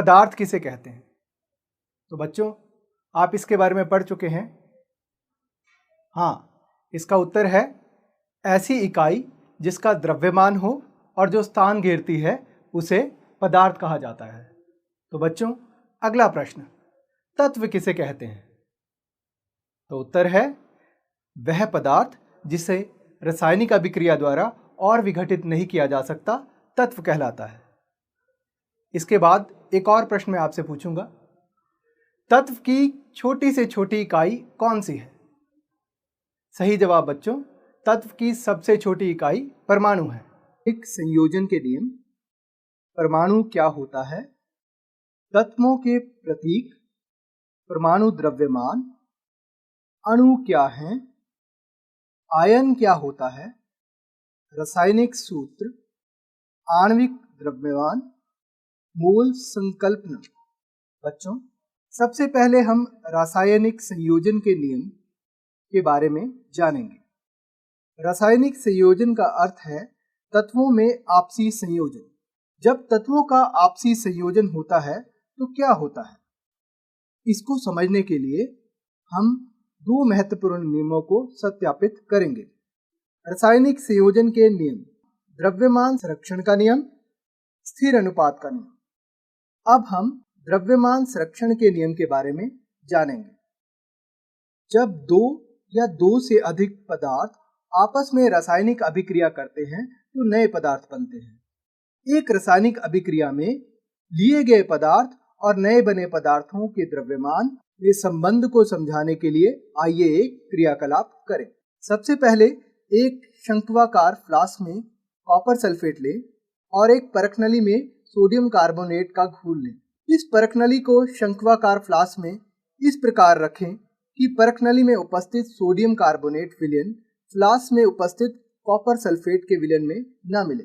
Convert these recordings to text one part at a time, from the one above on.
पदार्थ किसे कहते हैं? तो बच्चों, आप इसके बारे में पढ़ चुके हैं। हाँ, इसका उत्तर है ऐसी इकाई जिसका द्रव्यमान हो और जो स्थान घेरती है उसे पदार्थ कहा जाता है। तो बच्चों, अगला प्रश्न, तत्व किसे कहते हैं? तो उत्तर है वह पदार्थ जिसे रासायनिक अभिक्रिया द्वारा और विघटित नहीं किया जा सकता, तत्व कहलाता है। इसके बाद एक और प्रश्न मैं आपसे पूछूंगा, तत्व की छोटी से छोटी इकाई कौन सी है? सही जवाब बच्चों, तत्व की सबसे छोटी इकाई परमाणु है। एक संयोजन के नियम, परमाणु क्या होता है, तत्वों के प्रतीक, परमाणु द्रव्यमान, अणु क्या हैं, आयन क्या होता है, रासायनिक सूत्र, आणविक द्रव्यमान, मोल संकल्पना। बच्चों, सबसे पहले हम रासायनिक संयोजन के नियम के बारे में जानेंगे। रासायनिक संयोजन का अर्थ है तत्वों में आपसी संयोजन। जब तत्वों का आपसी संयोजन होता है तो क्या होता है, इसको समझने के लिए हम दो महत्वपूर्ण नियमों को सत्यापित करेंगे। रासायनिक संयोजन के नियम, द्रव्यमान संरक्षण का नियम, स्थिर अनुपात का नियम। अब हम द्रव्यमान संरक्षण के नियम के बारे में जानेंगे। जब दो या दो से अधिक पदार्थ आपस में रासायनिक अभिक्रिया करते हैं तो नए पदार्थ बनते हैं। एक रासायनिक अभिक्रिया में लिए गए पदार्थ और नए बने पदार्थों के द्रव्यमान में संबंध को समझाने के लिए आइए एक क्रियाकलाप करें। सबसे पहले एक शंक्वाकार फ्लास्क में कॉपर सल्फेट लें और एक परखनली में सोडियम कार्बोनेट का घोल लें। इस परखनली को शंक्वाकार फ्लास्क में इस प्रकार रखें कि परखनली में उपस्थित सोडियम कार्बोनेट विलयन फ्लास्क में उपस्थित कॉपर सल्फेट के विलयन में न मिले।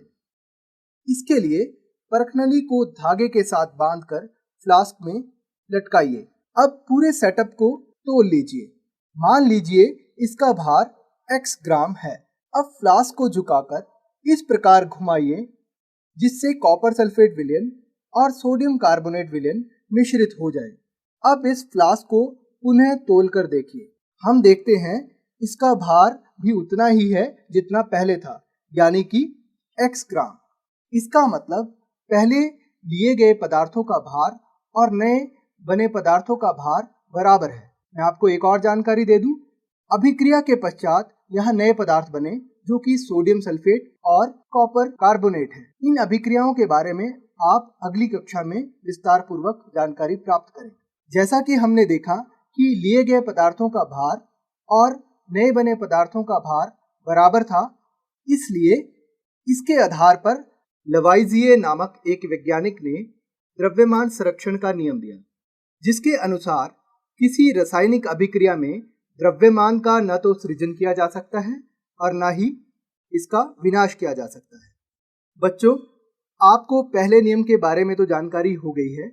इसके लिए परखनली को धागे के साथ बांधकर फ्लास्क में लटकाइए। अब पूरे सेटअप को तोल लीजिए। मान लीजिए इसका भार x ग्राम है। अब फ्लास्क को झुकाकर इस प्रकार घुमाइए जिससे कॉपर सल्फेट विलयन और सोडियम कार्बोनेट विलयन मिश्रित हो जाए। अब इस फ्लास्क को पुनः तोल कर देखिए। हम देखते हैं इसका भार भी उतना ही है जितना पहले था, यानी कि x ग्राम। इसका मतलब पहले लिए गए पदार्थों का भार और नए बने पदार्थों का भार बराबर है। मैं आपको एक और जानकारी दे दूं, अभिक्रिया के पश्चात यहाँ नए पदार्थ बने जो कि सोडियम सल्फेट और कॉपर कार्बोनेट है। इन अभिक्रियाओं के बारे में आप अगली कक्षा में विस्तार पूर्वक जानकारी प्राप्त करें। जैसा कि हमने देखा कि लिए गए पदार्थों का भार और नए बने पदार्थों का भार बराबर था, इसलिए इसके आधार पर लवाइजिए नामक एक वैज्ञानिक ने द्रव्यमान संरक्षण का नियम दिया, जिसके अनुसार किसी रासायनिक अभिक्रिया में द्रव्यमान का न तो सृजन किया जा सकता है और न ही इसका विनाश किया जा सकता है। बच्चों, आपको पहले नियम के बारे में तो जानकारी हो गई है।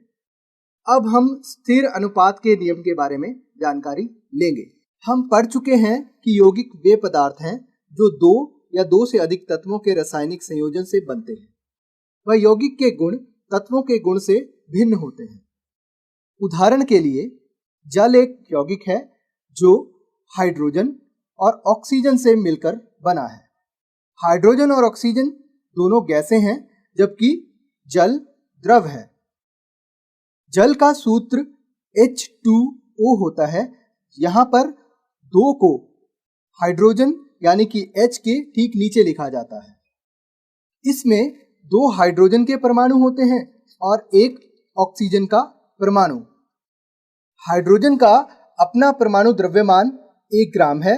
अब हम स्थिर अनुपात के नियम के बारे में जानकारी लेंगे। हम पढ़ चुके हैं कि यौगिक वे पदार्थ हैं जो दो या दो से अधिक तत्वों के रासायनिक संयोजन से बनते हैं। वह यौगिक के गुण तत्वों के गुण से भिन्न होते हैं। उदाहरण के लिए, जल एक यौगिक है जो हाइड्रोजन और ऑक्सीजन से मिलकर बना है। हाइड्रोजन और ऑक्सीजन दोनों गैसें हैं, जबकि जल द्रव है। जल का सूत्र H2O होता है। यहाँ पर दो को हाइड्रोजन यानी कि H के ठीक नीचे लिखा जाता है। इसमें दो हाइड्रोजन के परमाणु होते हैं और एक ऑक्सीजन का परमाणु। हाइड्रोजन का अपना परमाणु द्रव्यमान 1 ग्राम है,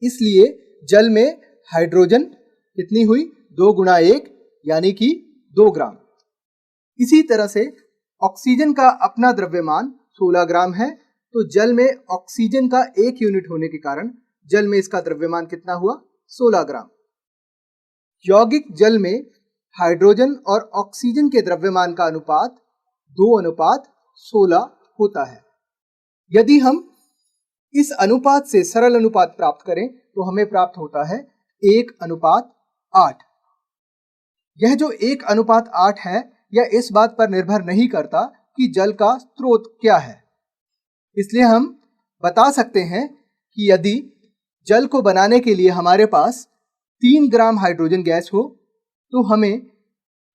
इसलिए जल में हाइड्रोजन कितनी हुई, 2 गुणा 1 यानी कि 2 ग्राम। इसी तरह से ऑक्सीजन का अपना द्रव्यमान 16 ग्राम है, तो जल में ऑक्सीजन का 1 यूनिट होने के कारण जल में इसका द्रव्यमान कितना हुआ, 16 ग्राम। यौगिक जल में हाइड्रोजन और ऑक्सीजन के द्रव्यमान का अनुपात 2:16 होता है। यदि हम इस अनुपात से सरल अनुपात प्राप्त करें तो हमें प्राप्त होता है 1:8। यह जो 1:8 है, यह इस बात पर निर्भर नहीं करता कि जल का स्रोत क्या है। इसलिए हम बता सकते हैं कि यदि जल को बनाने के लिए हमारे पास 3 ग्राम हाइड्रोजन गैस हो तो हमें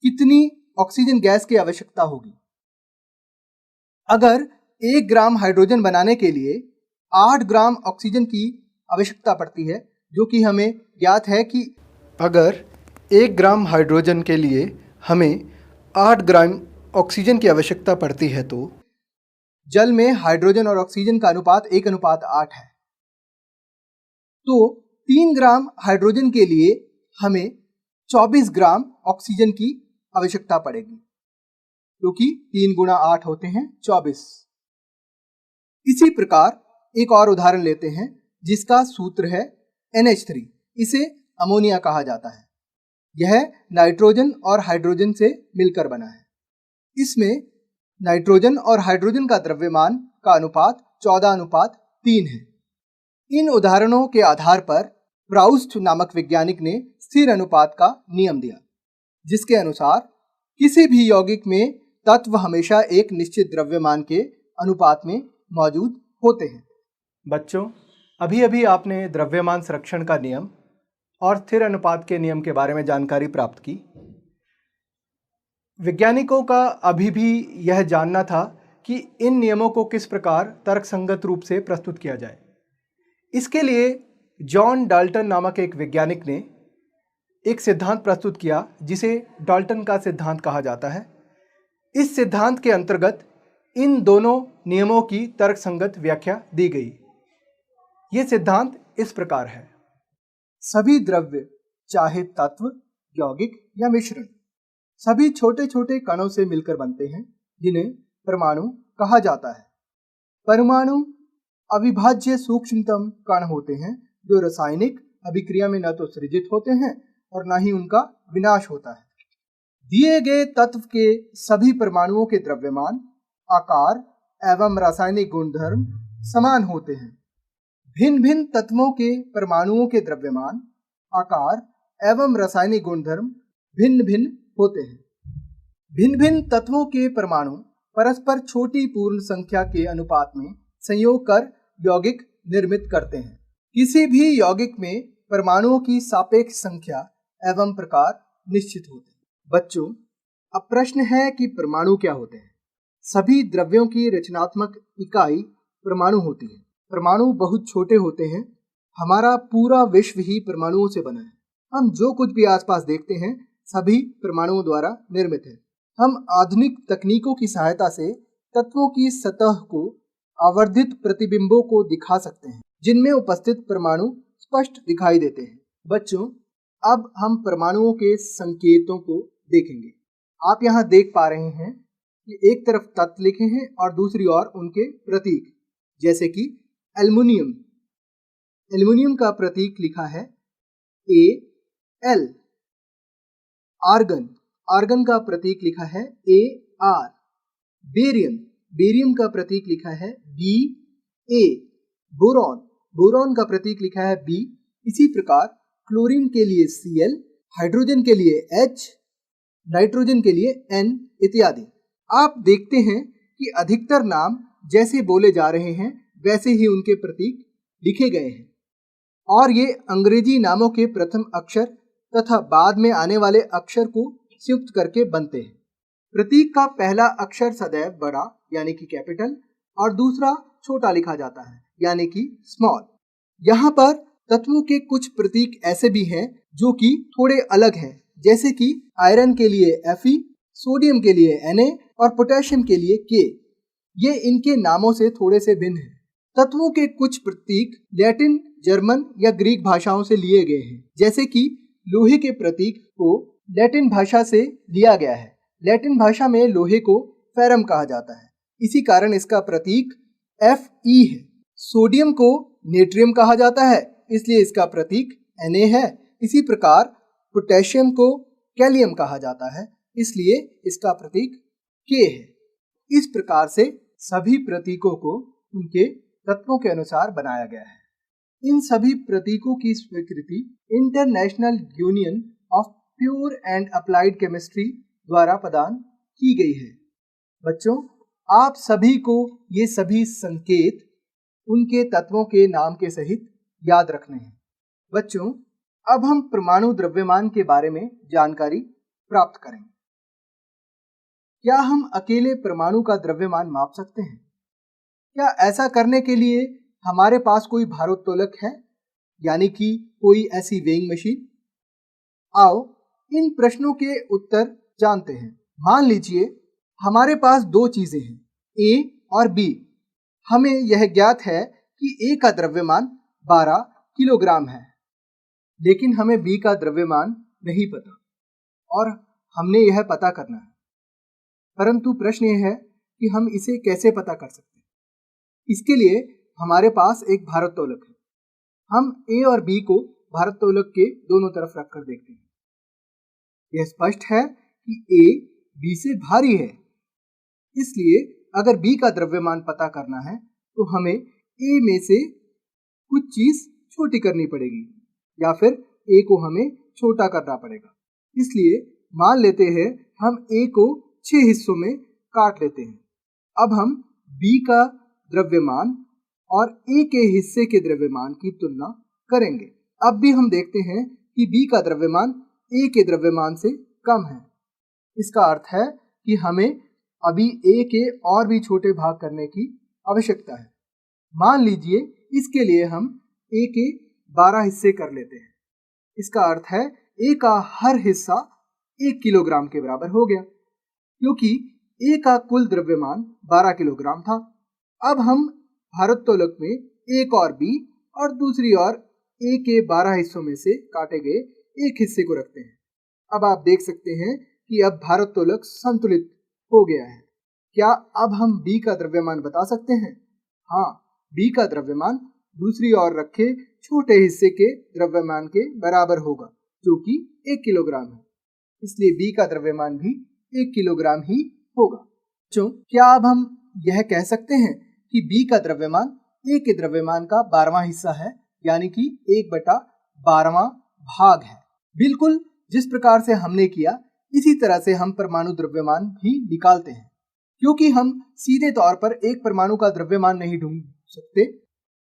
कितनी ऑक्सीजन गैस की आवश्यकता होगी। अगर 1 ग्राम हाइड्रोजन बनाने के लिए 8 ग्राम ऑक्सीजन की आवश्यकता पड़ती है, जो कि हमें ज्ञात है कि अगर 1 ग्राम हाइड्रोजन के लिए हमें 8 ग्राम ऑक्सीजन की आवश्यकता पड़ती है, तो जल में हाइड्रोजन और ऑक्सीजन का अनुपात 1:8 है। तो 3 ग्राम हाइड्रोजन के लिए हमें 24 ग्राम ऑक्सीजन की आवश्यकता पड़ेगी, क्योंकि 3 गुणा 8 होते हैं 24। इसी प्रकार एक और उदाहरण लेते हैं जिसका सूत्र है NH3। इसे अमोनिया कहा जाता है। यह नाइट्रोजन और हाइड्रोजन से मिलकर बना है। इसमें नाइट्रोजन और हाइड्रोजन का द्रव्यमान का अनुपात 14:3 है। इन उदाहरणों के आधार पर प्राउस्ट नामक वैज्ञानिक ने स्थिर अनुपात का नियम दिया, जिसके अनुसार किसी भी यौगिक में तत्व हमेशा एक निश्चित द्रव्यमान के अनुपात में मौजूद होते हैं। बच्चों, अभी अभी आपने द्रव्यमान संरक्षण का नियम और स्थिर अनुपात के नियम के बारे में जानकारी प्राप्त की। वैज्ञानिकों का अभी भी यह जानना था कि इन नियमों को किस प्रकार तर्कसंगत रूप से प्रस्तुत किया जाए। इसके लिए जॉन डाल्टन नामक एक वैज्ञानिक ने एक सिद्धांत प्रस्तुत किया, जिसे डाल्टन का सिद्धांत कहा जाता है। इस सिद्धांत के अंतर्गत इन दोनों नियमों की तर्कसंगत व्याख्या दी गई। ये सिद्धांत इस प्रकार है। सभी द्रव्य, चाहे तत्व, यौगिक या मिश्रण, सभी छोटे छोटे कणों से मिलकर बनते हैं, जिन्हें परमाणु कहा जाता है। परमाणु अविभाज्य सूक्ष्मतम कण होते हैं, जो रासायनिक अभिक्रिया में न तो सृजित होते हैं और न ही उनका विनाश होता है। दिए गए तत्व के सभी परमाणुओं के द्रव्यमान, आकार एवं रासायनिक गुणधर्म समान होते हैं। भिन्न भिन्न तत्वों के परमाणुओं के द्रव्यमान, आकार एवं रासायनिक गुणधर्म भिन्न भिन्न होते हैं। भिन्न भिन्न तत्वों के परमाणु परस्पर छोटी पूर्ण संख्या के अनुपात में संयोग कर यौगिक निर्मित करते हैं। किसी भी यौगिक में परमाणुओं की सापेक्ष संख्या एवं प्रकार निश्चित होते हैं। बच्चों, अब प्रश्न है कि परमाणु क्या होते हैं। सभी द्रव्यों की रचनात्मक इकाई परमाणु होती है। परमाणु बहुत छोटे होते हैं। हमारा पूरा विश्व ही परमाणुओं से बना है। हम जो कुछ भी आसपास देखते हैं, सभी परमाणुओं द्वारा निर्मित है। हम आधुनिक तकनीकों की सहायता से तत्वों की सतह को आवर्धित प्रतिबिंबों को दिखा सकते हैं, जिनमें उपस्थित परमाणु स्पष्ट दिखाई देते हैं। बच्चों, अब हम परमाणुओं के संकेतों को देखेंगे। आप यहाँ देख पा रहे हैं कि एक तरफ तत्व लिखे हैं और दूसरी ओर उनके प्रतीक, जैसे कि एल्युमिनियम। एल्युमिनियम का प्रतीक लिखा है AL। आर्गन, आर्गन का प्रतीक लिखा है AR। बेरियम, बेरियम का प्रतीक लिखा है BA। बोरॉन, बोरॉन का प्रतीक लिखा है B। इसी प्रकार क्लोरीन के लिए Cl, हाइड्रोजन के लिए H, नाइट्रोजन के लिए N इत्यादि। आप देखते हैं कि अधिकतर नाम जैसे बोले जा रहे हैं, वैसे ही उनके प्रतीक लिखे गए हैं, और ये अंग्रेजी नामों के प्रथम अक्षर तथा बाद में आने वाले अक्षर को संयुक्त करके बनते हैं। प्रतीक का पहला अक्षर सदैव बड़ा यानी कि कैपिटल और दूसरा छोटा लिखा जाता है, यानी कि स्मॉल। यहाँ पर तत्वों के कुछ प्रतीक ऐसे भी हैं जो कि थोड़े अलग हैं, जैसे कि आयरन के लिए Fe, सोडियम के लिए Na और पोटेशियम के लिए K। ये इनके नामों से थोड़े से भिन्न हैं। तत्वों के कुछ प्रतीक लैटिन, जर्मन या ग्रीक भाषाओं से लिए गए हैं, जैसे कि लोहे के प्रतीक को लैटिन भाषा से लिया गया है। लैटिन भाषा में लोहे को फेरम कहा जाता है, इसी कारण इसका प्रतीक Fe है। सोडियम को नेट्रियम कहा जाता है, इसलिए इसका प्रतीक Na है। इसी प्रकार पोटेशियम को कैलियम कहा जाता है, इसलिए इसका प्रतीक K है। इस प्रकार से सभी प्रतीकों को उनके तत्वों के अनुसार बनाया गया है। इन सभी प्रतीकों की स्वीकृति international union of pure and applied chemistry द्वारा प्रदान की गई है। बच्चों, आप सभी को ये सभी संकेत उनके तत्वों के नाम के सहित याद रखने हैं। बच्चों, अब हम परमाणु द्रव्यमान के बारे में जानकारी प्राप्त करेंगे। क्या हम अकेले परमाणु का द्रव्यमान माप सकते हैं? क्या ऐसा करने के लिए हमारे पास कोई भारोत्तोलक है, यानी कि कोई ऐसी वेइंग मशीन? आओ इन प्रश्नों के उत्तर जानते हैं। मान लीजिए हमारे पास दो चीजें हैं, ए और बी। हमें यह ज्ञात है कि ए का द्रव्यमान 12 किलोग्राम है, लेकिन हमें बी का द्रव्यमान नहीं पता और हमने यह पता करना है। परंतु प्रश्न यह है कि हम इसे कैसे पता कर सकते हैं? इसके लिए हमारे पास एक भारोत्तोलक है। हम ए और बी को भारोत्तोलक के दोनों तरफ रखकर देखते हैं। यह स्पष्ट है कि ए बी से भारी है, इसलिए अगर बी का द्रव्यमान पता करना है तो हमें ए में से कुछ चीज छोटी करनी पड़ेगी या फिर ए को हमें छोटा करना पड़ेगा। इसलिए मान लेते हैं हम ए को 6 हिस्सों में काट लेते हैं। अब हम बी का द्रव्यमान और ए के हिस्से के द्रव्यमान की तुलना करेंगे। अब भी हम देखते हैं कि बी का द्रव्यमान ए के द्रव्यमान से कम है। इसका अर्थ है कि हमें अभी ए के और भी छोटे भाग करने की आवश्यकता है। मान लीजिए इसके लिए हम ए के 12 हिस्से कर लेते हैं। इसका अर्थ है ए का हर हिस्सा 1 किलोग्राम के बराबर हो गया, क्योंकि ए का कुल द्रव्यमान 12 किलोग्राम था। अब हम भारोत्तोलक में एक और बी और दूसरी ओर ए के 12 हिस्सों में से काटे गए एक हिस्से को रखते हैं। अब आप देख सकते हैं कि अब भारोत्तोलक संतुलित हो गया है। क्या अब हम बी का द्रव्यमान बता सकते हैं? हाँ, बी का द्रव्यमान दूसरी ओर रखे छोटे हिस्से के द्रव्यमान के बराबर होगा, जो कि 1 किलोग्राम है। इसलिए बी का द्रव्यमान भी 1 किलोग्राम ही होगा। क्या अब हम यह कह सकते हैं कि बी का द्रव्यमान ए के द्रव्यमान का 12वां हिस्सा है, यानी कि 1/12वां भाग है? बिल्कुल जिस प्रकार से हमने किया, इसी तरह से हम परमाणु द्रव्यमान भी निकालते हैं, क्योंकि हम सीधे तौर पर एक परमाणु का द्रव्यमान नहीं ढूंढ सकते।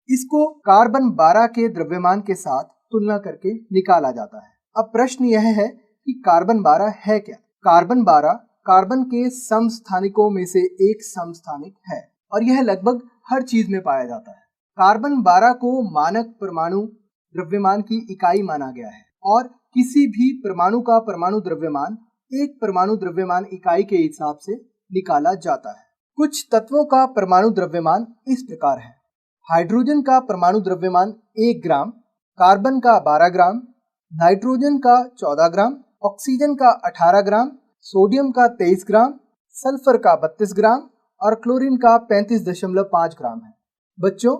इसको कार्बन 12 के द्रव्यमान के साथ तुलना करके निकाला जाता है। अब प्रश्न यह है कि कार्बन 12 है क्या? कार्बन 12 कार्बन के समस्थानिकों में से एक समस्थानिक है और यह लगभग हर चीज में पाया जाता है। कार्बन 12 को मानक परमाणु द्रव्यमान की इकाई माना गया है और किसी भी परमाणु का परमाणु द्रव्यमान एक परमाणु द्रव्यमान इकाई के हिसाब से निकाला जाता है। कुछ तत्वों का परमाणु द्रव्यमान इस प्रकार है। हाइड्रोजन का परमाणु द्रव्यमान 1 ग्राम, कार्बन का 12 ग्राम, नाइट्रोजन का 14 ग्राम, ऑक्सीजन का 18 ग्राम, सोडियम का 23 ग्राम, सल्फर का 32 ग्राम और क्लोरीन का 35.5 ग्राम है। बच्चों,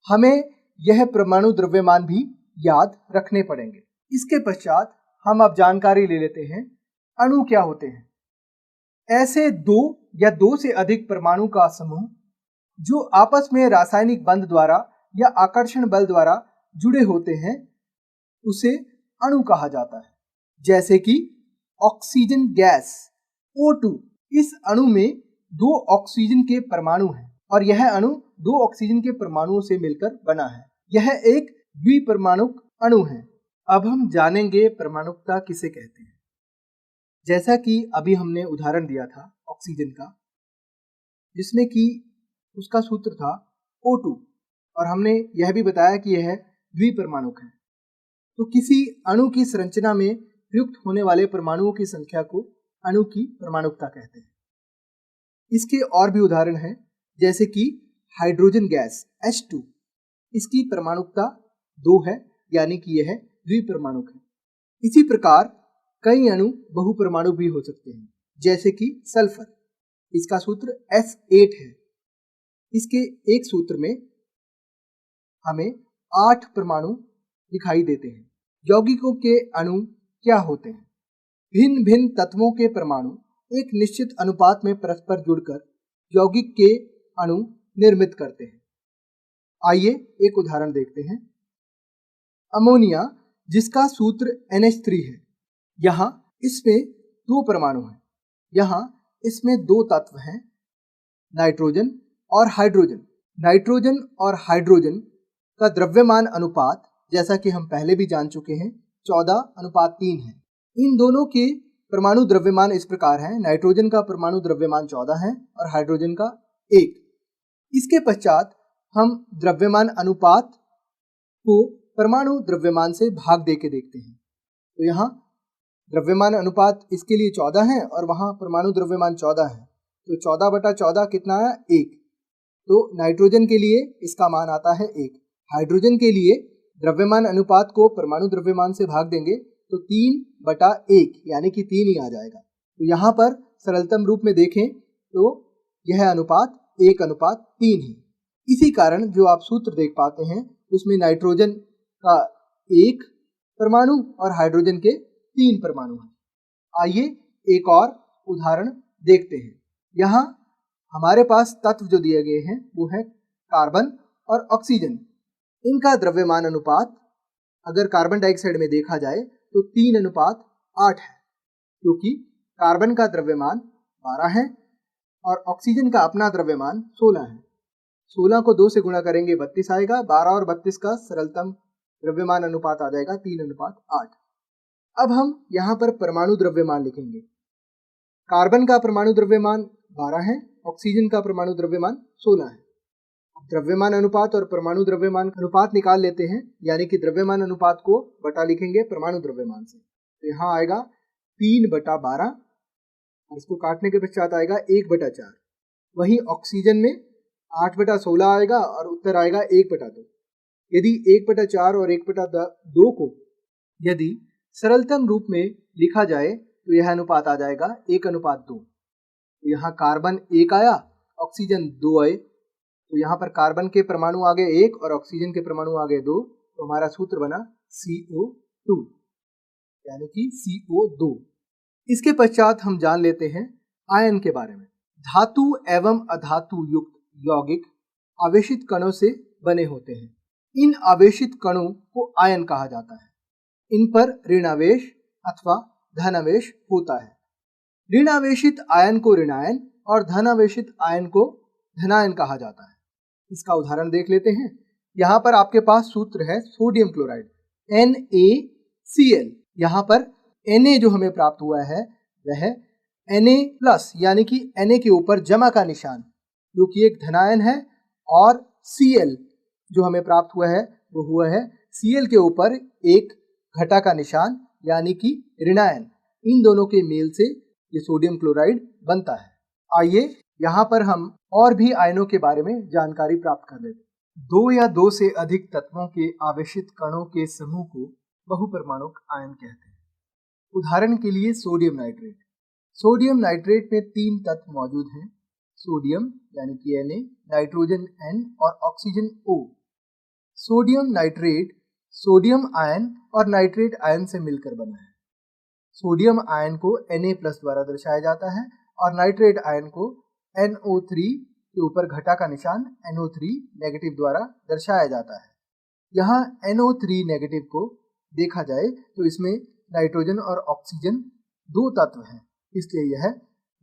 हमें यह परमाणु द्रव्यमान भी याद रखने पड़ेंगे। इसके पश्चात हम अब जानकारी ले लेते हैं अणु क्या होते हैं। ऐसे दो या दो से अधिक परमाणु का समूह जो आपस में रासायनिक बंध द्वारा या आकर्षण बल द्वारा जुड़े होते हैं, उसे अणु कहा जाता है। जैसे कि ऑक्सीजन गैस O2, इस अणु में 2 ऑक्सीजन के परमाणु हैं और यह अणु 2 ऑक्सीजन के परमाणुओं से मिलकर बना है। यह एक द्विपरमाणुक अणु है। अब हम जानेंगे परमाणुकता किसे कहते हैं। जैसा कि अभी हमने उदाहरण दिया था ऑक्सीजन का, जिसमें कि उसका सूत्र था O2 और हमने यह भी बताया कि यह द्विपरमाणुक है। तो किसी अणु की संरचना में प्रयुक्त होने वाले परमाणुओं की संख्या को अणु की परमाणुकता कहते हैं। इसके और भी उदाहरण हैं, जैसे कि हाइड्रोजन गैस H2, इसकी परमाणुकता 2 है, यानी कि यह द्विपरमाणुक है। इसी प्रकार कई अणु बहुपरमाणु भी हो सकते हैं, जैसे कि सल्फर, इसका सूत्र S8 है। इसके एक सूत्र में हमें 8 परमाणु दिखाई देते हैं। यौगिकों के अणु क्या होते हैं? भिन्न भिन्न तत्वों के परमाणु एक निश्चित अनुपात में परस्पर जुड़कर यौगिक के अणु निर्मित करते हैं। आइए एक उदाहरण देखते हैं। अमोनिया, जिसका सूत्र NH3 है, यहाँ इसमें 2 परमाणु हैं। यहाँ इसमें 2 तत्व हैं, नाइट्रोजन और हाइड्रोजन। नाइट्रोजन और हाइड्रोजन का द्रव्यमान अनुपात जैसा कि हम पहले भी जान चुके हैं 14:3 है। इन दोनों के परमाणु द्रव्यमान इस प्रकार हैं, नाइट्रोजन का परमाणु द्रव्यमान 14 है और हाइड्रोजन का 1। इसके पश्चात हम द्रव्यमान अनुपात को परमाणु द्रव्यमान से भाग दे के देखते हैं। तो यहाँ द्रव्यमान अनुपात इसके लिए 14 है और वहाँ परमाणु द्रव्यमान 14 है, तो 14/14 कितना है? 1। तो नाइट्रोजन के लिए इसका मान आता है 1। हाइड्रोजन के लिए द्रव्यमान अनुपात को परमाणु द्रव्यमान से भाग देंगे तो 3/1 यानी कि 3 ही आ जाएगा। तो यहाँ पर सरलतम रूप में देखें तो यह अनुपात 1:3 है। इसी कारण जो आप सूत्र देख पाते हैं उसमें नाइट्रोजन का 1 परमाणु और हाइड्रोजन के 3 परमाणु हैं। आइए एक और उदाहरण देखते हैं। यहाँ हमारे पास तत्व जो दिए गए हैं वो है कार्बन और ऑक्सीजन। इनका द्रव्यमान अनुपात अगर कार्बन डाइऑक्साइड में देखा जाए तो 3:8 है, क्योंकि कार्बन का द्रव्यमान 12 है और ऑक्सीजन का अपना द्रव्यमान 16 है। 16 को 2 से गुणा करेंगे 32 आएगा। 12 और 32 का सरलतम द्रव्यमान अनुपात आ जाएगा 3:8। अब हम यहाँ पर परमाणु द्रव्यमान लिखेंगे। कार्बन का परमाणु द्रव्यमान 12 है, ऑक्सीजन का परमाणु द्रव्यमान 16 है। द्रव्यमान अनुपात और परमाणु द्रव्यमान अनुपात निकाल लेते हैं, यानी कि द्रव्यमान अनुपात को बटा लिखेंगे परमाणु द्रव्यमान से। तो यहाँ आएगा 3/12 और इसको काटने के पश्चात आएगा 1/4। वही ऑक्सीजन में 8/16 आएगा और उत्तर आएगा 1/2। यदि 1/4 और 1/2 को यदि सरलतम रूप में लिखा जाए तो यह अनुपात आ जाएगा 1:2। तो यहाँ कार्बन 1 आया, ऑक्सीजन 2 आए, तो यहाँ पर कार्बन के परमाणु आ गए 1 और ऑक्सीजन के परमाणु आ गए 2, तो हमारा सूत्र बना CO2 यानी कि CO2। इसके पश्चात हम जान लेते हैं आयन के बारे में। धातु एवं अधातु युक्त यौगिक आवेशित कणों से बने होते हैं। इन आवेशित कणों को आयन कहा जाता है। इन पर ऋणावेश अथवा धनावेश होता है। ऋणावेशित आयन को ऋणायन और धनावेशित आयन को धनायन कहा जाता है। इसका उदाहरण देख लेते हैं। यहाँ पर आपके पास सूत्र है सोडियम क्लोराइड NaCl। यहाँ पर Na जो हमें प्राप्त हुआ है वह Na+ यानी कि Na के ऊपर जमा का निशान जो कि एक धनायन है, और Cl जो हमें प्राप्त हुआ है वो हुआ है Cl के ऊपर एक घटा का निशान यानी कि ऋणायन। इन दोनों के मेल से ये सोडियम क्लोराइड बनता है। आइए यहाँ पर हम और भी आयनों के बारे में जानकारी प्राप्त कर लेते हैं। 2 या 2 से अधिक तत्वों के आवेशित कणों के समूह को बहुपरमाणुक आयन कहते हैं। उदाहरण के लिए सोडियम नाइट्रेट। सोडियम नाइट्रेट में 3 तत्व मौजूद हैं, सोडियम यानी कि Na, नाइट्रोजन N और oxygen O। Sodium nitrate sodium ion और नाइट्रेट आयन से मिलकर बना है। सोडियम आयन को Na+ द्वारा दर्शाया जाता है और नाइट्रेट आयन को NO3 के ऊपर घटा का निशान NO3- द्वारा दर्शाया जाता है। यहाँ NO3- को देखा जाए तो इसमें नाइट्रोजन और ऑक्सीजन 2 तत्व हैं, इसलिए यह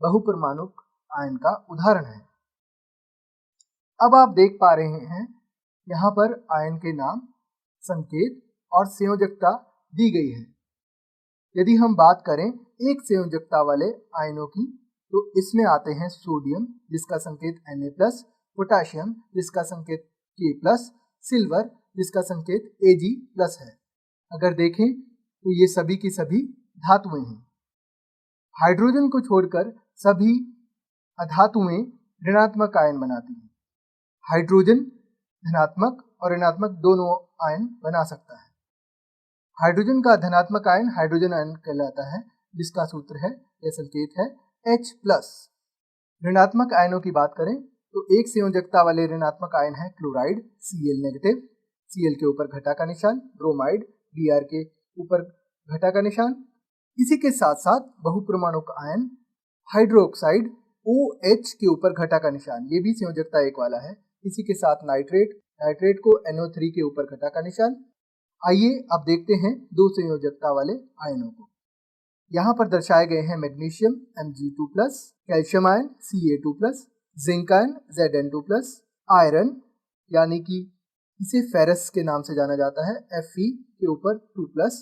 बहुपरमाणुक आयन का उदाहरण है। अब आप देख पा रहे हैं यहाँ पर आयन के नाम, संकेत और संयोजकता दी गई है। यदि हम बात करें एक संयोजकता वाले आयनों की तो इसमें आते हैं सोडियम जिसका संकेत Na+, पोटाशियम जिसका संकेत K+, सिल्वर जिसका संकेत Ag+ है। अगर देखें तो ये सभी की सभी धातुएं हैं। हाइड्रोजन को छोड़कर सभी अधातुएं ऋणात्मक आयन बनाती हैं। हाइड्रोजन धनात्मक और ऋणात्मक दोनों आयन बना सकता है। हाइड्रोजन का धनात्मक आयन हाइड्रोजन आयन कहलाता है, जिसका सूत्र है या संकेत है H+। ऋणात्मक आयनों की बात करें तो एक संयोजकता वाले ऋणात्मक आयन है क्लोराइड Cl-, Cl के ऊपर घटा का निशान, ब्रोमाइड Br के ऊपर घटा का निशान। इसी के साथ साथ बहुपरमाणुक आयन हाइड्रोक्साइड OH के ऊपर घटा का निशान, ये भी संयोजकता 1 वाला है। इसी के साथ नाइट्रेट को NO3 के ऊपर घटा का निशान। आइए अब देखते हैं 2 संयोजकता वाले आयनों को। यहाँ पर दर्शाए गए हैं magnesium Mg2+, calcium ion Ca2+, zinc ion Zn2+, iron यानी कि इसे फेरस के नाम से जाना जाता है, Fe के ऊपर 2+,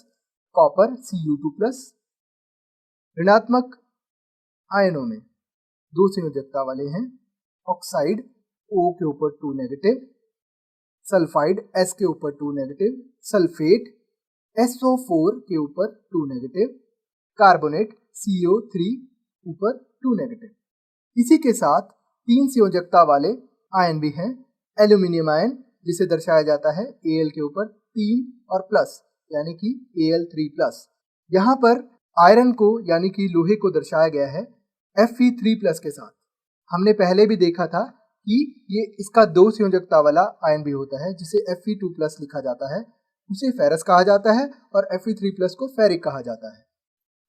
कॉपर Cu2+, ऋणात्मक आयनों में दो संयोजकता वाले हैं, ऑक्साइड O के ऊपर 2 नेगेटिव, सल्फाइड S के ऊपर 2 नेगेटिव, सल्फेट SO4 के ऊपर 2 नेगेटिव, कार्बोनेट CO3 ऊपर 2 नेगेटिव। इसी के साथ 3 संयोजकता वाले आयन भी हैं, एल्यूमिनियम आयन जिसे दर्शाया जाता है Al के ऊपर 3 और प्लस यानी कि Al3+। यहाँ पर आयरन को यानी कि लोहे को दर्शाया गया है Fe3+ के साथ। हमने पहले भी देखा था कि ये इसका 2 संयोजकता वाला आयन भी होता है जिसे Fe2+ लिखा जाता है, उसे फेरस कहा जाता है और Fe3+ को फेरिक कहा जाता है।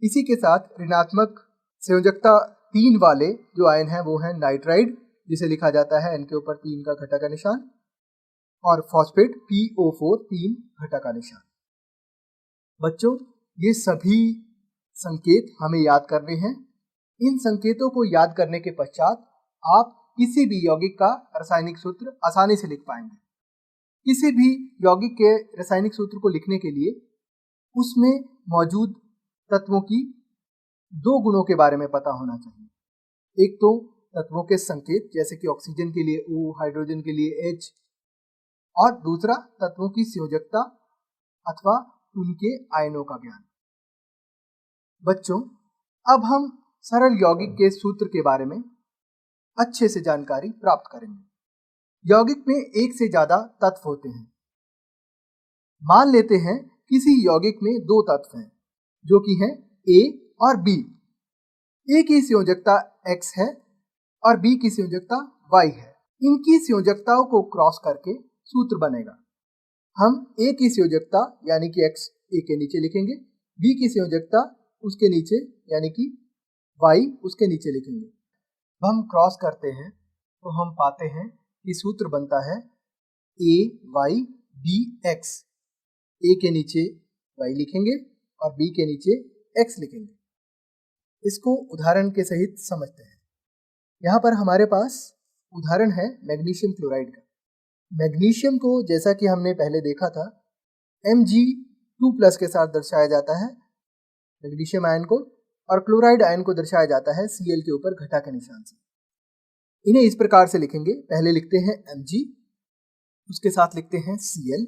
इसी के साथ ऋणात्मक संयोजकता 3 वाले जो आयन हैं वो हैं नाइट्राइड जिसे लिखा जाता है N के ऊपर 3 का घटा का निशान, और फॉस्फेट PO4 3 घटा का निशान। बच्चों, ये सभी संकेत हमें याद करने हैं। इन संकेतों को याद करने के पश्चात आप किसी भी यौगिक का रासायनिक सूत्र आसानी से लिख पाएंगे। किसी भी यौगिक के रासायनिक सूत्र को लिखने के लिए उसमें मौजूद तत्वों की 2 गुणों के बारे में पता होना चाहिए। एक तो तत्वों के संकेत जैसे कि ऑक्सीजन के लिए O, हाइड्रोजन के लिए H, और दूसरा तत्वों की संयोजकता अथवा उनके आयनों का ज्ञान। बच्चों, अब हम सरल यौगिक के सूत्र के बारे में अच्छे से जानकारी प्राप्त करेंगे। यौगिक में एक से ज्यादा तत्व होते हैं। मान लेते हैं किसी यौगिक में 2 तत्व हैं जो कि हैं A और B। A की संयोजकता X है और B की संयोजकता Y है। इनकी संयोजकताओं को क्रॉस करके सूत्र बनेगा। हम A की संयोजकता यानी कि X A के नीचे लिखेंगे, B की संयोजकता उसके नीचे यानी कि Y उसके नीचे लिखेंगे। अब हम क्रॉस करते हैं तो हम पाते हैं कि सूत्र बनता है AYBX। A के नीचे Y लिखेंगे और B के नीचे X लिखेंगे। इसको उदाहरण के सहित समझते हैं। यहाँ पर हमारे पास उदाहरण है मैग्नीशियम क्लोराइड का। मैग्नीशियम को जैसा कि हमने पहले देखा था Mg2+ के साथ दर्शाया जाता है मैग्नीशियम आयन को, और क्लोराइड आयन को दर्शाया जाता है Cl के ऊपर घटा के निशान से। इन्हें इस प्रकार से लिखेंगे, पहले लिखते हैं Mg, उसके साथ लिखते हैं Cl,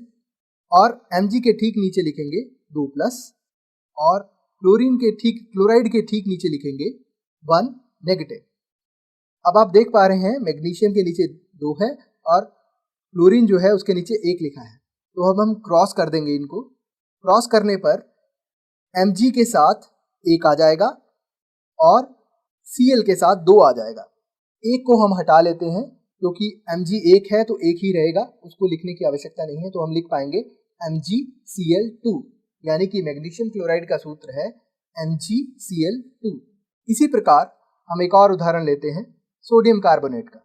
और Mg के ठीक नीचे लिखेंगे 2+, और क्लोराइड के ठीक नीचे लिखेंगे 1 नेगेटिव। अब आप देख पा रहे हैं मैग्नीशियम के नीचे 2 है और क्लोरीन जो है उसके नीचे 1 लिखा है। तो अब हम क्रॉस कर देंगे इनको। क्रॉस करने पर Mg के साथ 1 आ जाएगा और Cl के साथ 2 आ जाएगा। 1 को हम हटा लेते हैं क्योंकि Mg 1 है तो 1 ही रहेगा, उसको लिखने की आवश्यकता नहीं है। तो हम लिख पाएंगे MgCl2, यानी कि मैग्नीशियम क्लोराइड का सूत्र है MgCl2। इसी प्रकार हम एक और उदाहरण लेते हैं सोडियम कार्बोनेट का।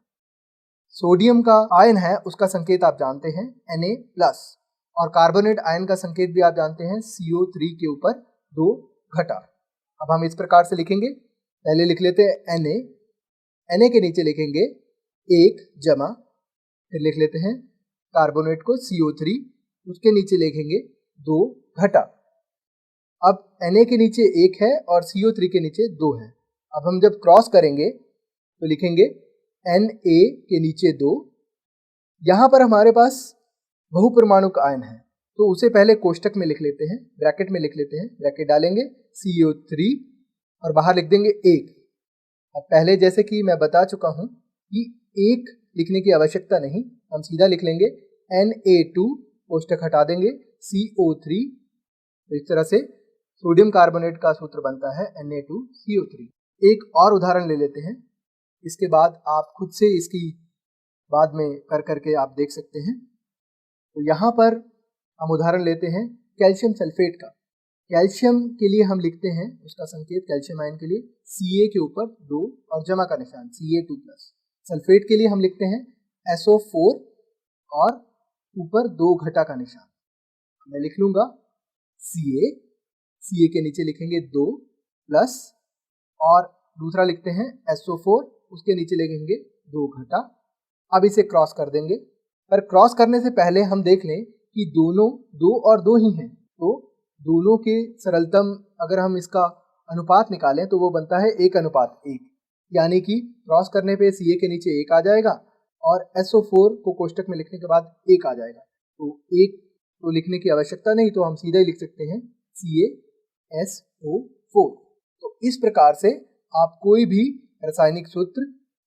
सोडियम का आयन है उसका संकेत आप जानते हैं Na+, और कार्बोनेट आयन का संकेत भी आप जानते हैं CO3 के ऊपर 2 घटा। अब हम इस प्रकार से लिखेंगे, पहले लिख लेते हैं Na के नीचे लिखेंगे 1 जमा, फिर लिख लेते हैं कार्बोनेट को CO3, उसके नीचे लिखेंगे 2 घटा। अब Na के नीचे 1 है और CO3 के नीचे 2 है। अब हम जब क्रॉस करेंगे तो लिखेंगे Na के नीचे 2। यहाँ पर हमारे पास बहुपरमाणुक आयन है तो उसे पहले कोष्टक में लिख लेते हैं, ब्रैकेट में लिख लेते हैं, ब्रैकेट डालेंगे CO3 और बाहर लिख देंगे 1। अब पहले जैसे कि मैं बता चुका हूँ कि 1 लिखने की आवश्यकता नहीं, हम सीधा लिख लेंगे Na2, कोष्टक हटा देंगे CO3। तो इस तरह से सोडियम कार्बोनेट का सूत्र बनता है Na2CO3। एक और उदाहरण ले लेते हैं, इसके बाद आप खुद से इसकी बाद में कर करके आप देख सकते हैं। तो यहाँ पर हम उदाहरण लेते हैं कैल्शियम सल्फेट का। कैल्शियम के लिए हम लिखते हैं उसका संकेत कैल्शियम आयन के लिए Ca के ऊपर 2 और जमा का निशान Ca2+। सल्फेट के लिए हम लिखते हैं SO4 और ऊपर 2 घटा का निशान। मैं लिख लूंगा Ca के नीचे लिखेंगे 2+, और दूसरा लिखते हैं SO4, उसके नीचे लिखेंगे 2 घटा। अब इसे क्रॉस कर देंगे, पर क्रॉस करने से पहले हम देख लें कि दोनों 2 और 2 ही हैं, तो दोनों के सरलतम अगर हम इसका अनुपात निकालें तो वो बनता है 1:1, यानी कि क्रॉस करने पे Ca के नीचे 1 आ जाएगा और SO4 को कोष्टक में लिखने के बाद 1 आ जाएगा। तो 1 तो लिखने की आवश्यकता नहीं, तो हम सीधा ही लिख सकते हैं CaSO4। तो इस प्रकार से आप कोई भी रासायनिक सूत्र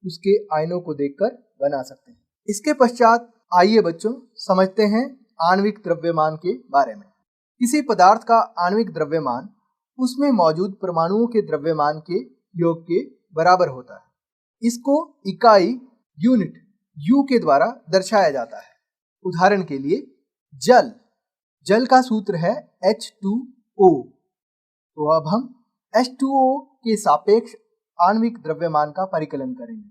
उसके आयनों को देखकर बना सकते हैं। इसके पश्चात आइए बच्चों समझते हैं आणविक द्रव्यमान के बारे में। किसी पदार्थ का आणविक द्रव्यमान उसमें मौजूद परमाणुओं के द्रव्यमान के योग के बराबर होता है। इसको इकाई यूनिट U के द्वारा दर्शाया जाता है। उदाहरण के लिए जल का सूत्र है H2O। तो अब हम H2O के सापेक्ष आणविक द्रव्यमान का परिकलन करेंगे।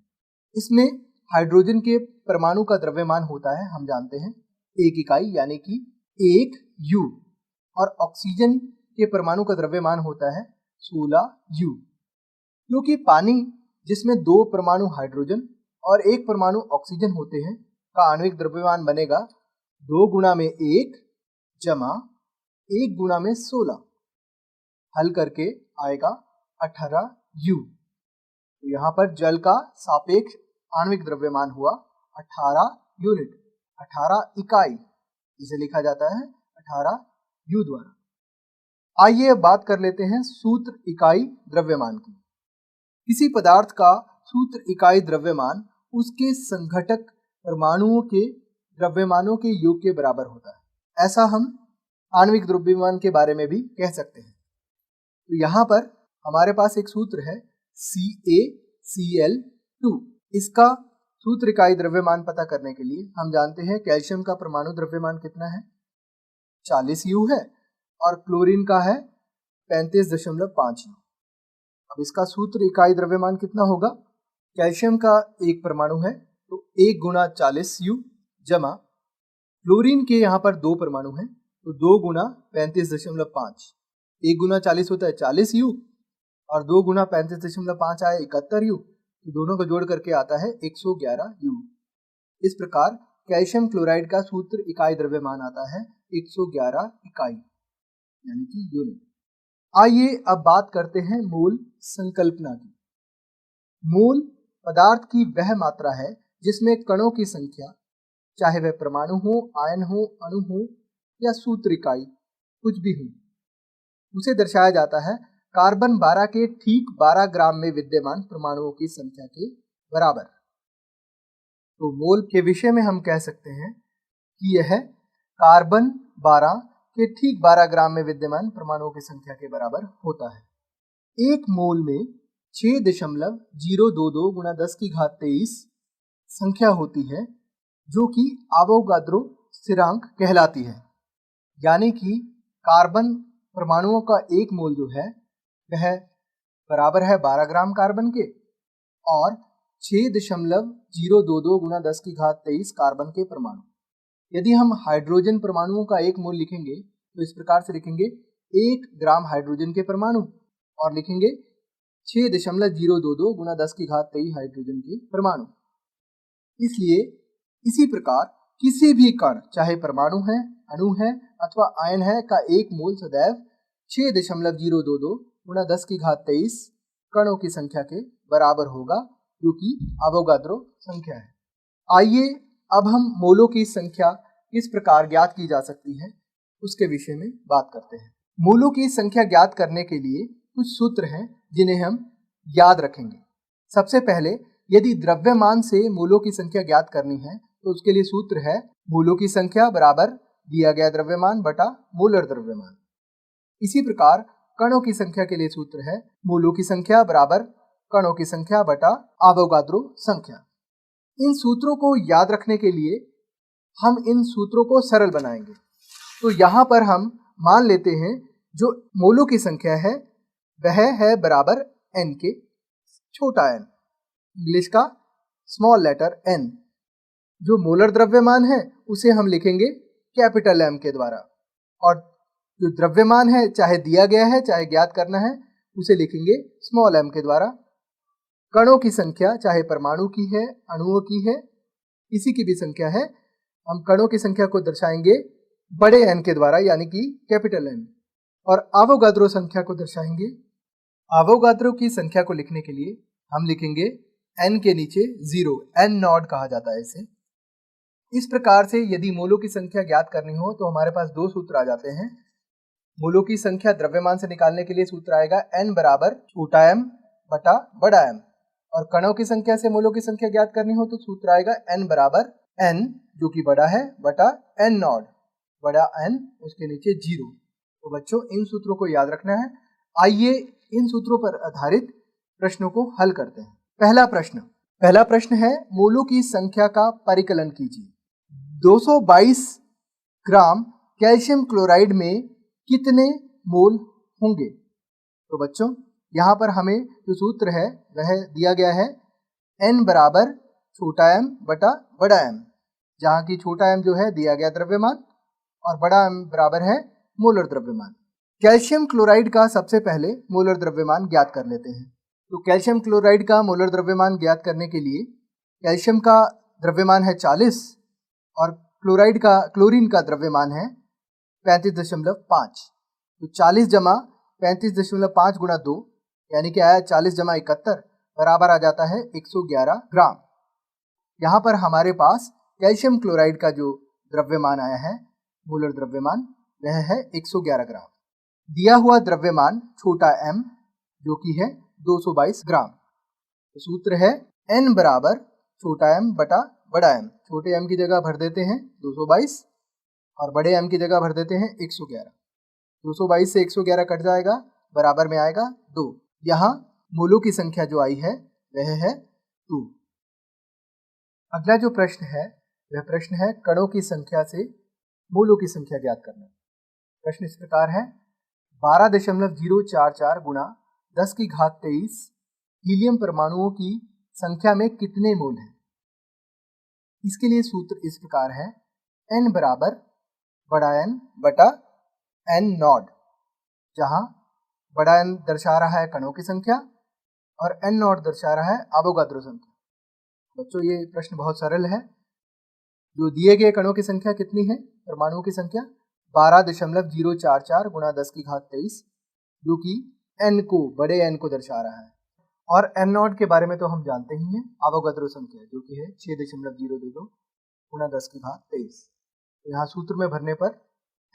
इसमें हाइड्रोजन के परमाणु का द्रव्यमान होता है, हम जानते हैं, 1 इकाई यानी कि 1 U, और ऑक्सीजन के परमाणु का द्रव्यमान होता है 16 U। क्योंकि पानी जिसमें 2 परमाणु हाइड्रोजन और 1 परमाणु ऑक्सीजन होते हैं का आणविक द्रव्यमान बनेगा 2 गुणा में 1 जमा 1 गुणा में 16, हल करके आएगा 18 U। तो यहाँ पर जल का सापेक्ष आणविक द्रव्यमान हुआ 18 यूनिट, 18 इकाई, इसे लिखा जाता है 18 U द्वारा। आइए अब बात कर लेते हैं सूत्र इकाई द्रव्यमान की। किसी पदार्थ का सूत्र इकाई द्रव्यमान उसके संघटक परमाणुओं के द्रव्यमानों के योग के बराबर होता है। ऐसा हम आणविक द्रव्यमान के बारे में भी कह सकते हैं। तो यहाँ पर हमारे पास एक सूत्र है CaCl2। इसका सूत्र इकाई द्रव्यमान पता करने के लिए हम जानते हैं कैल्शियम का परमाणु द्रव्यमान कितना है, 40 U है, और क्लोरीन का है 35.5 U। अब इसका सूत्र इकाई द्रव्यमान कितना होगा, कैल्शियम का एक परमाणु है तो 1 गुणा 40 U जमा क्लोरीन के यहाँ पर 2 परमाणु हैं तो 2 गुणा 35.5, 1 गुणा 40 होता है 40 U और 2 गुणा 35.5 आए 71 U, तो दोनों को जोड़ करके आता है 111 U। इस प्रकार कैल्शियम क्लोराइड का सूत्र इकाई द्रव्यमान आता है 111 इकाई यानी कि यूनिट। आइए अब बात करते हैं मोल संकल्पना की। मोल पदार्थ की वह मात्रा है जिसमें कणों की संख्या, चाहे वह परमाणु हो, आयन हो, अणु हो या सूत्र इकाई कुछ भी हो, उसे दर्शाया जाता है कार्बन 12 के ठीक 12 ग्राम में विद्यमान परमाणुओं की संख्या के बराबर। तो मोल के विषय में हम कह सकते हैं कि यह कार्बन 12 के ठीक 12 ग्राम में विद्यमान परमाणुओं की संख्या के बराबर होता है। एक मोल में 6.022 गुणा 10 की घात 23 संख्या होती है जो कि आवोगाद्रो स्थिरांक कहलाती है। यानी कि कार्बन परमाणुओं का एक मोल जो है वह बराबर है 12 ग्राम कार्बन के और 6.022 गुणा 10 की घात 23 कार्बन के परमाणु। यदि हम हाइड्रोजन परमाणुओं का एक मोल लिखेंगे तो इस प्रकार से लिखेंगे 1 ग्राम हाइड्रोजन के परमाणु और लिखेंगे 6.022 गुणा 10 की घात 23 हाइड्रोजन के परमाणु। इसलिए इसी प्रकार किसी भी कण, चाहे परमाणु है, अणु है अथवा आयन है, का एक मोल सदैव 6.022 गुणा 10 की घात 23 कणों की संख्या के बराबर होगा, जो कि आवोगाद्रो संख्या है। आइए अब हम मोलों की संख्या किस प्रकार ज्ञात की जा सकती है उसके विषय में बात करते हैं। मोलों की संख्या ज्ञात करने के लिए कुछ सूत्र हैं जिन्हें हम याद रखेंगे। सबसे पहले यदि द्रव्यमान से मोलों की संख्या ज्ञात करनी है तो उसके लिए सूत्र है मोलों की संख्या बराबर दिया गया द्रव्यमान बटा मोलर द्रव्यमान। इसी प्रकार कणों की संख्या के लिए सूत्र है मोलों की संख्या बराबर कणों की संख्या बटा आवोगाद्रो संख्या। इन सूत्रों को याद रखने के लिए हम इन सूत्रों को सरल बनाएंगे। तो यहाँ पर हम मान लेते हैं जो मोलों की संख्या है वह है बराबर n के, छोटा n, इंग्लिश का स्मॉल लेटर n। जो मोलर द्रव्यमान है उसे हम लिखेंगे कैपिटल M के द्वारा, और जो द्रव्यमान है चाहे दिया गया है चाहे ज्ञात करना है उसे लिखेंगे स्मॉल m के द्वारा। कणों की संख्या चाहे परमाणु की है, अणुओं की है, किसी की भी संख्या है, हम कणों की संख्या को दर्शाएंगे बड़े एन के द्वारा यानी कि कैपिटल एन, और आवोगाद्रो संख्या को दर्शाएंगे। आवोगाद्रो की संख्या को लिखने के लिए हम लिखेंगे एन के नीचे 0, एन नॉट कहा जाता है इसे। इस प्रकार से यदि मोलों की संख्या ज्ञात करनी हो तो हमारे पास दो सूत्र आ जाते हैं। मोलों की संख्या द्रव्यमान से निकालने के लिए सूत्र आएगा n बराबर छोटा m बटा बड़ा M, और कणों की संख्या से मोलों की संख्या ज्ञात करनी हो तो सूत्र आएगा n बराबर n जो कि बड़ा है बटा n नॉट, बड़ा N उसके नीचे 0। तो बच्चों इन सूत्रों को याद रखना है। आइए इन सूत्रों पर आधारित प्रश्नों को हल करते हैं। पहला प्रश्न है मोलों की संख्या का परिकलन कीजिए। 222 ग्राम कैल्शियम क्लोराइड में कितने मोल होंगे? तो बच्चों यहाँ पर हमें जो सूत्र है वह दिया गया है n बराबर छोटा m बटा बड़ा M, जहाँ की छोटा m जो है दिया गया द्रव्यमान और बड़ा M बराबर है मोलर द्रव्यमान। कैल्शियम क्लोराइड का सबसे पहले मोलर द्रव्यमान ज्ञात कर लेते हैं। तो कैल्शियम क्लोराइड का मोलर द्रव्यमान ज्ञात करने के लिए कैल्शियम का द्रव्यमान है 40 और क्लोरीन का द्रव्यमान है 35.5। तो 40 जमा 35.5 गुणा 2 यानी कि आया 40 जमा 71 बराबर आ जाता है 111 ग्राम। यहाँ पर हमारे पास कैल्शियम क्लोराइड का जो द्रव्यमान आया है मोलर द्रव्यमान वह है 111 ग्राम। दिया हुआ द्रव्यमान छोटा m जो कि है 222 ग्राम। तो सूत्र है n बराबर छोटा m बटा बड़ा M। छोटे m की जगह भर देते हैं 222 और बड़े m की जगह भर देते हैं 111। 222 से 111 कट जाएगा, बराबर में आएगा 2। यहाँ मोलों की संख्या जो आई है वह है 2। अगला जो प्रश्न है वह प्रश्न है कणों की संख्या से मोलों की संख्या ज्ञात करना। प्रश्न इस प्रकार है 12.044 गुणा 10 की घात 23 हीलियम परमाणुओं की संख्या में कितने मोल हैं? इसके लिए सूत्र इस प्रकार है n बराबर बड़ा N बटा n नॉट, जहां बड़ा N दर्शा रहा है कणों की संख्या और n नॉट दर्शा रहा है आवोगाद्रो संख्या। बच्चों ये प्रश्न बहुत सरल है। जो दिए गए कणों की संख्या कितनी है? परमाणुओं की संख्या 12.044 गुणा 10 की घात 23 जो कि n को बड़े n को दर्शा रहा है, और n नॉट के बारे में तो हम जानते ही हैं, आवोगाद्रो संख्या जो कि है 6.022 गुणा 10 की घात 23। यहाँ सूत्र में भरने पर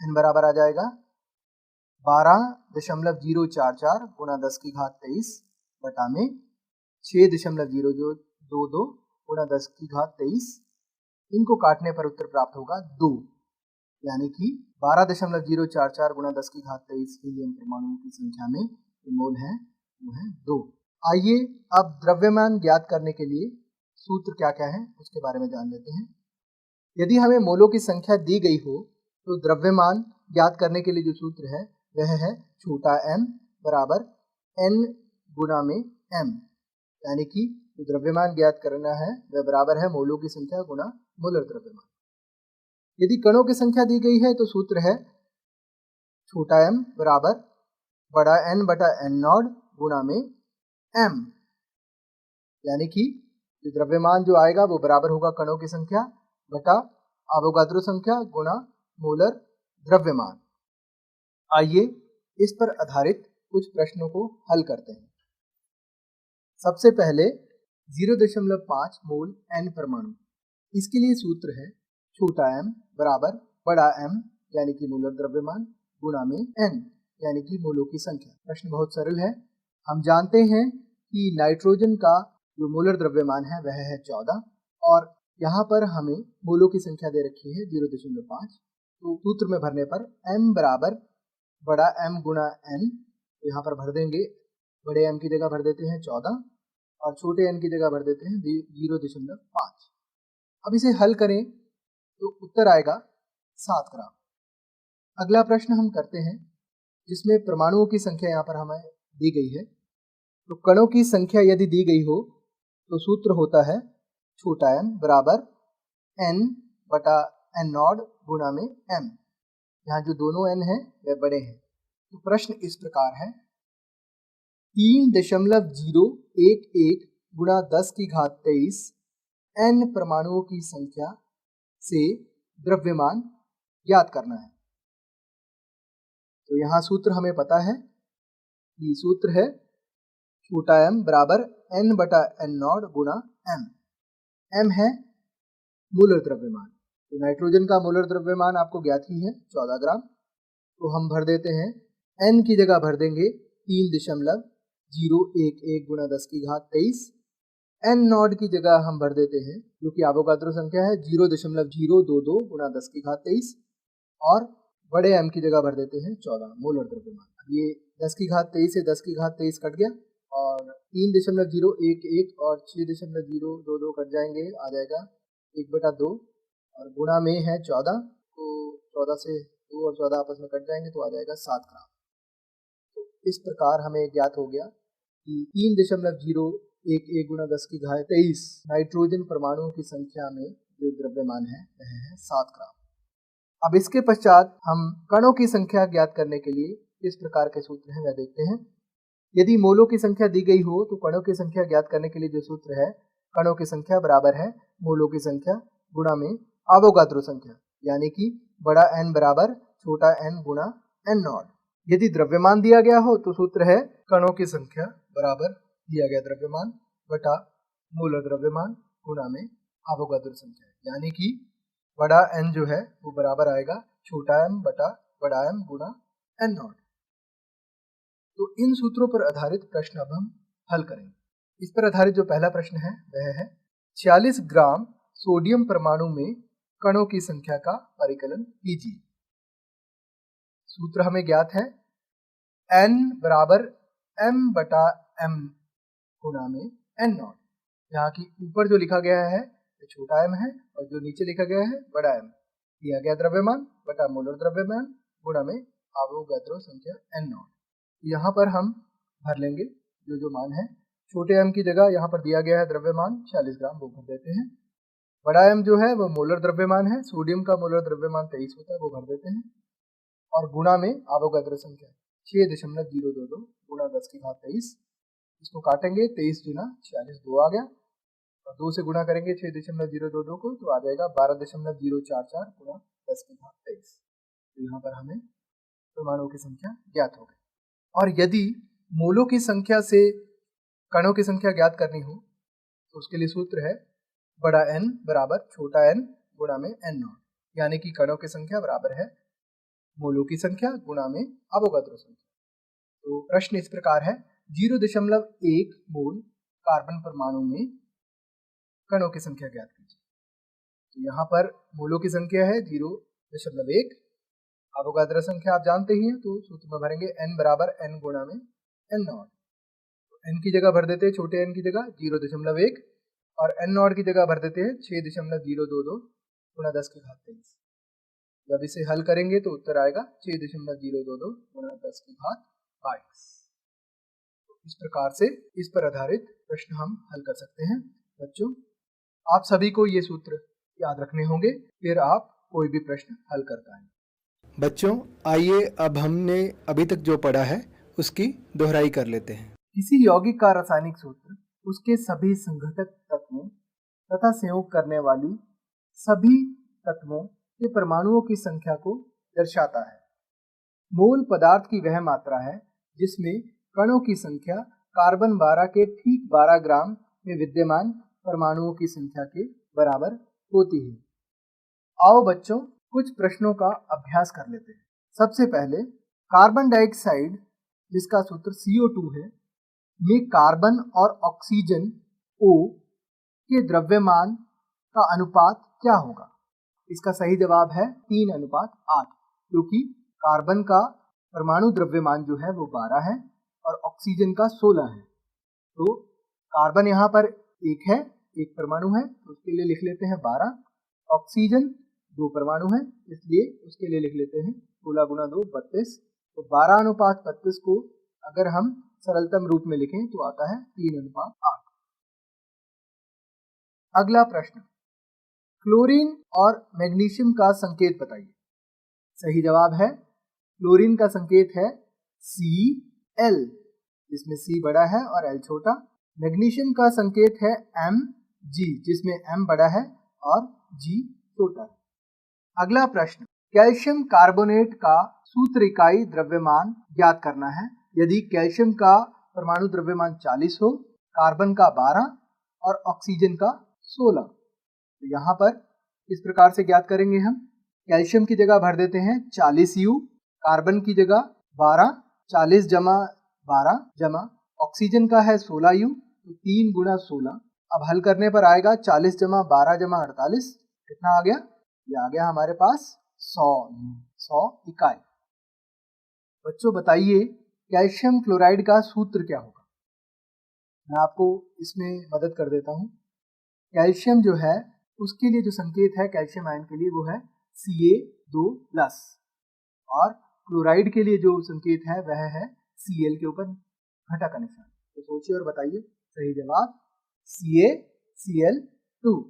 n बराबर आ जाएगा 12.044 गुणा 10 की घात 23 बटा में 6.022 गुणा 10 की घात 23। इनको काटने पर उत्तर प्राप्त होगा 2, यानी कि 12.044 गुणा 10 की घात 23 हीलियम परमाणुओं की संख्या में जो मोल है वो है 2। आइए अब द्रव्यमान ज्ञात करने के लिए सूत्र क्या क्या है उसके बारे में जान लेते हैं। यदि हमें मोलों की संख्या दी गई हो तो द्रव्यमान ज्ञात करने के लिए जो सूत्र है वह है छोटा m बराबर n गुणा में m, यानी कि जो द्रव्यमान ज्ञात करना है वह बराबर है मोलों की संख्या गुणा मोलर द्रव्यमान। यदि कणों की संख्या दी गई है तो सूत्र है छोटा m बराबर बड़ा N बटा n नॉट गुणा में m, यानी कि जो द्रव्यमान जो आएगा वो बराबर होगा कणों की संख्या बटा आवोगाद्रो संख्या गुणा मोलर द्रव्यमान। आइए इस पर आधारित कुछ प्रश्नों को हल करते हैं। सबसे पहले 0.5 मोल n परमाणु, इसके लिए सूत्र है छोटा m बराबर बड़ा M यानी कि मोलर द्रव्यमान गुणा में n यानी कि मोलों की संख्या। प्रश्न बहुत सरल है। हम जानते हैं कि नाइट्रोजन का जो मोलर द्रव्यमान है वह है 14 और यहाँ पर हमें मोलों की संख्या दे रखी है 0.5। तो सूत्र में भरने पर m बराबर बड़ा M गुणा n, यहाँ पर भर देंगे, बड़े M की जगह भर देते हैं 14 और छोटे n की जगह भर देते हैं 0.5। अब इसे हल करें तो उत्तर आएगा 7 ग्राम। अगला प्रश्न हम करते हैं जिसमें परमाणुओं की संख्या यहाँ पर हमें दी गई है। तो कणों की संख्या यदि दी गई हो तो सूत्र होता है छोटा m बराबर n बटा n नॉट गुणा में m, यहाँ जो दोनों n है वह बड़े हैं। तो प्रश्न इस प्रकार है 3.011 गुणा 10 की घात 23 n परमाणुओं की संख्या से द्रव्यमान ज्ञात करना है। तो यहाँ सूत्र हमें पता है कि सूत्र है छोटा m बराबर n बटा n नॉट गुणा m। m है मोलर द्रव्यमान। तो नाइट्रोजन का मोलर द्रव्यमान आपको ज्ञात ही है 14 ग्राम। तो हम भर देते हैं, n की जगह भर देंगे 3.011 गुणा 10 की घात 23। n नॉट की जगह हम भर देते हैं, जो कि एवोगाद्रो संख्या है, 0.022 गुणा 10 की घात 23 और बड़े m की जगह भर देते हैं 14 मोलर द्रव्यमान। अब ये 10 की घात 23 से 10 की घात 23 कट गया और 3.011 और 6.022 कट जाएंगे, आ जाएगा 1/2 और गुणा में है 14, तो 14 से 2 और 14 आपस में कट जाएंगे तो आ जाएगा 7 ग्राम। तो इस प्रकार हमें ज्ञात हो गया कि 3.011 गुणा 10 की घात 23 नाइट्रोजन परमाणुओं की संख्या में जो द्रव्यमान है वह है 7 ग्राम। अब इसके पश्चात हम कणों की संख्या ज्ञात करने के लिए किस प्रकार के सूत्र हैं वह देखते हैं। यदि मोलों की संख्या दी गई हो तो कणों की संख्या ज्ञात करने के लिए जो सूत्र है, कणों की संख्या बराबर है मोलों की संख्या गुणा में एवोगाद्रो संख्या, यानी कि बड़ा N बराबर छोटा n गुणा n नॉट। यदि द्रव्यमान दिया गया हो तो सूत्र है कणों की संख्या बराबर दिया गया द्रव्यमान बटा मोलर द्रव्यमान गुणा में एवोगाद्रो संख्या, यानी कि बड़ा N जो है वो बराबर आएगा छोटा m बटा बड़ा M गुणा n नॉट। तो इन सूत्रों पर आधारित प्रश्न अब हम हल करेंगे। इस पर आधारित जो पहला प्रश्न है वह है 46 ग्राम सोडियम परमाणु में कणों की संख्या का परिकलन कीजिए। सूत्र हमें ज्ञात है n बराबर m बटा m गुणा में n नॉट। यहाँ की ऊपर जो लिखा गया है तो छोटा m है और जो नीचे लिखा गया है बड़ा M। दिया गया द्रव्यमान बटा मोलर द्रव्यमान गुणा में एवोगाद्रो संख्या n नॉट। यहाँ पर हम भर लेंगे जो मान है। छोटे m की जगह यहाँ पर दिया गया है द्रव्यमान 46 ग्राम, वो भर देते हैं। बड़ा M जो है वो मोलर द्रव्यमान है, सोडियम का मोलर द्रव्यमान 23 होता है, वो भर देते हैं और गुणा में एवोगाद्रो संख्या 6.022 गुणा 10 की घात 23। इसको काटेंगे, 23 गुना 46 2 आ गया और 2 से गुणा करेंगे 6.022 को तो आ जाएगा 12.044 गुणा 10 की घात 23। तो यहाँ पर हमें परमाणुओं की संख्या ज्ञात हो गई। और यदि मोलों की संख्या से कणों की संख्या ज्ञात करनी हो तो उसके लिए सूत्र है बड़ा N बराबर छोटा n गुणा में n नॉट, यानी कि कणों की संख्या बराबर है मोलों की संख्या गुणा में एवोगाद्रो संख्या। तो प्रश्न इस प्रकार है 0.1 मोल कार्बन परमाणु में कणों की संख्या ज्ञात कीजिए। तो यहाँ पर मोलों की संख्या है 0.1, एवोगाद्रो संख्या आप जानते ही हैं, तो सूत्र में भरेंगे n बराबर n गुणा में n नॉट। तो n की जगह भर देते हैं छोटे n की जगह 0.1 और n नॉट की जगह भर देते हैं 6.022 गुणा 10 की घात 23। जब इसे हल करेंगे तो उत्तर आएगा 6.022 गुणा 10 की घात 22। तो इस प्रकार से इस पर आधारित प्रश्न हम हल कर सकते हैं। बच्चों, आप सभी को ये सूत्र याद रखने होंगे, फिर आप कोई भी प्रश्न हल कर पाएंगे। बच्चों, आइए अब हमने अभी तक जो पढ़ा है उसकी दोहराई कर लेते हैं। किसी यौगिक का रासायनिक सूत्र उसके सभी संघटक तत्वों तथा संयोग करने वाली सभी तत्वों के परमाणुओं की संख्या को दर्शाता है। मोल पदार्थ की वह मात्रा है जिसमें कणों की संख्या कार्बन 12 के ठीक 12 ग्राम में विद्यमान परमाणुओं की संख्या के बराबर होती है। आओ बच्चों, कुछ प्रश्नों का अभ्यास कर लेते हैं। सबसे पहले कार्बन डाइऑक्साइड, जिसका सूत्र CO2 है, में कार्बन और ऑक्सीजन O के द्रव्यमान का अनुपात क्या होगा? इसका सही जवाब है 3:8, क्योंकि कार्बन का परमाणु द्रव्यमान जो है वो 12 है और ऑक्सीजन का 16 है। तो कार्बन यहाँ पर एक है, एक परमाणु है, तो उसके लिए लिख लेते हैं 12। ऑक्सीजन 2 परमाणु है, इसलिए उसके लिए लिख लेते हैं 16 गुणा 2 32। तो 12:32 को अगर हम सरलतम रूप में लिखें तो आता है 3:8। अगला प्रश्न, क्लोरीन और मैग्नीशियम का संकेत बताइए। सही जवाब है क्लोरीन का संकेत है Cl, जिसमें C बड़ा है और L छोटा। मैग्नीशियम का संकेत है Mg, जिसमें M बड़ा है और G छोटा है। अगला प्रश्न, कैल्शियम कार्बोनेट का सूत्र इकाई द्रव्यमान ज्ञात करना है। यदि कैल्शियम का परमाणु द्रव्यमान 40 हो, कार्बन का 12 और ऑक्सीजन का 16, तो यहाँ पर इस प्रकार से ज्ञात करेंगे हम। कैल्शियम की जगह भर देते हैं 40U, कार्बन की जगह 12, 40 जमा 12 जमा ऑक्सीजन का है 16U, तो 3 गुणा 16। अब हल करने पर आएगा 40 जमा 12 जमा 48, कितना आ गया? ये आ गया हमारे पास 100 इकाई। बच्चों बताइए कैल्शियम क्लोराइड का सूत्र क्या होगा? मैं आपको इसमें मदद कर देता हूँ। कैल्शियम जो है उसके लिए जो संकेत है कैल्शियम आयन के लिए वो है Ca2+, और क्लोराइड के लिए जो संकेत है वह है Cl के ऊपर घटा का निशान। तो सोचिए और बताइए। सही जवाब CaCl2।